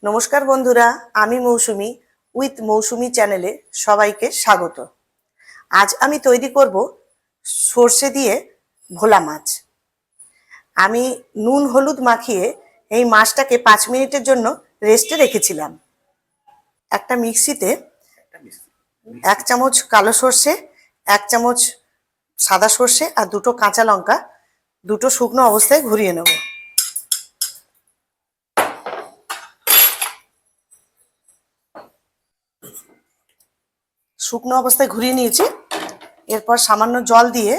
নমস্কার বন্ধুরা, আমি মৌসুমি উইথ মৌসুমি চ্যানেলে সবাইকে স্বাগত। আজ আমি তৈরি করব সর্ষে দিয়ে ভোলা মাছ। আমি নুন হলুদ মাখিয়ে এই মাছটাকে 5 মিনিটের জন্য রেস্টে রেখেছিলাম। একটা মিক্সিতে 1 চামচ কালো সর্ষে, 1 চামচ সাদা সর্ষে আর 2টো কাঁচা লঙ্কা দুটো শুকনো অবস্থায় ঘুরিয়ে নেব। শুকনো অবস্থায় ঘুরিয়ে নিয়েছি। এরপর সামান্য জল দিয়ে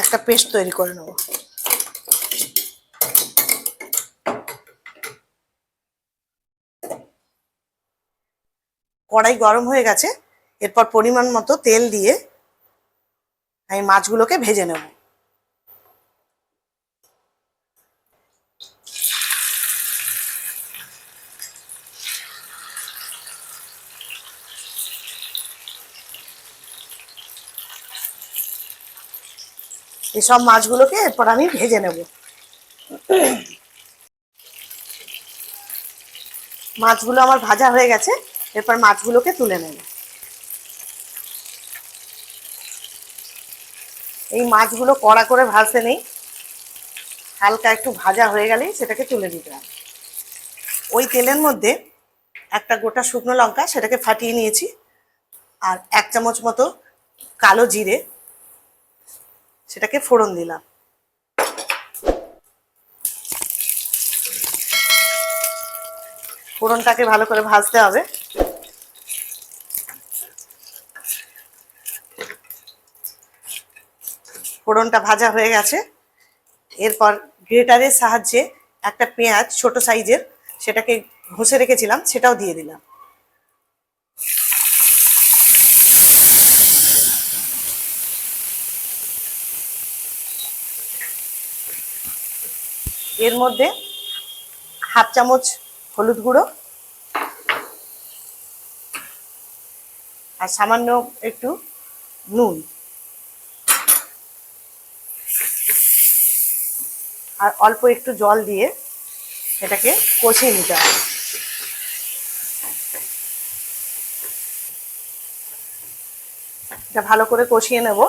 একটা পেস্ট তৈরি করে নেব। কড়াই গরম হয়ে গেছে। এরপর পরিমাণ মতো তেল দিয়ে আমি মাছগুলোকে ভেজে নেব। এইসব মাছগুলোকে এরপর আমি ভেজে নেব। মাছগুলো আমার ভাজা হয়ে গেছে। এরপর মাছগুলোকে তুলে নেব। এই মাছগুলো কড়া করে ভাজতে নেই, হালকা একটু ভাজা হয়ে গেলেই সেটাকে তুলে দিতে হবে। ওই তেলের মধ্যে একটা গোটা শুকনো লঙ্কা সেটাকে ফাটিয়ে নিয়েছি, আর 1 চামচ মতো কালো জিরে সেটাকে ফোড়ন দিলাম। ফোড়নটাকে ভালো করে ভাজতে হবে। ফোড়নটা ভাজা হয়ে গেছে। এরপর গ্রেটারের সাহায্যে একটা পেঁয়াজ ছোট সাইজের সেটাকে ঘষে রেখেছিলাম, সেটাও দিয়ে দিলাম। এর মধ্যে 1/2 চামচ হলুদ গুঁড়ো আর সামান্য একটু নুন আর অল্প একটু জল দিয়ে এটাকে কষিয়ে নিতে হবে। এটা ভালো করে কষিয়ে নেব।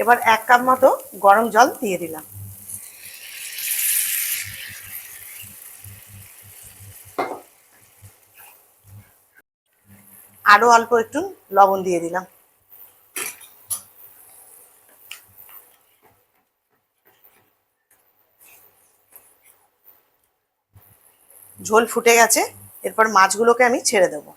এবার 1 কাপ মতো গরম জল দিয়ে দিলাম। আরো অল্প একটু লবণ দিয়ে দিলাম। ঝোল ফুটে গেছে। এরপর মাছগুলোকে আমি ছেড়ে দেব।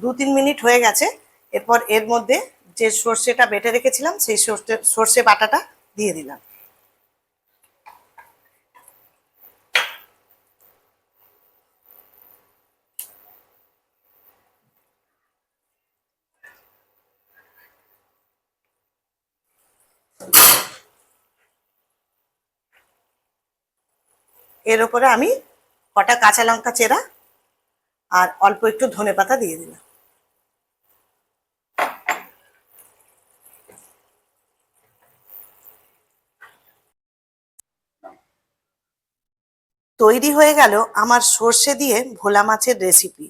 দু 3 মিনিট হয়ে গেছে। এরপর এর মধ্যে যে সর্ষেটা বেটে রেখেছিলাম সেই সর্ষে বাটাটা দিয়ে দিলাম। এর উপরে আমি কটা কাঁচা লঙ্কা চেরা আর অল্প একটু ধনেপাতা দিয়ে দিলাম। তৈরি হয়ে গেল আমার সর্ষে দিয়ে ভোলা মাছের রেসিপি।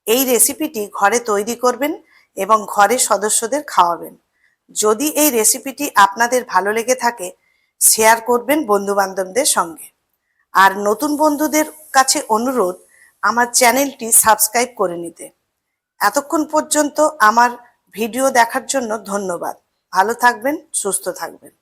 এই রেসিপিটি ঘরে তৈরি করবেন এবং ঘরের সদস্যদের খাওয়াবেন। যদি এই রেসিপিটি আপনাদের ভালো লেগে থাকে, শেয়ার করবেন বন্ধুবান্ধবদের সঙ্গে। আর নতুন বন্ধুদের কাছে অনুরোধ, আমার চ্যানেলটি সাবস্ক্রাইব করে নিতে। এতক্ষণ পর্যন্ত আমার ভিডিও দেখার জন্য ধন্যবাদ। ভালো থাকবেন, সুস্থ থাকবেন।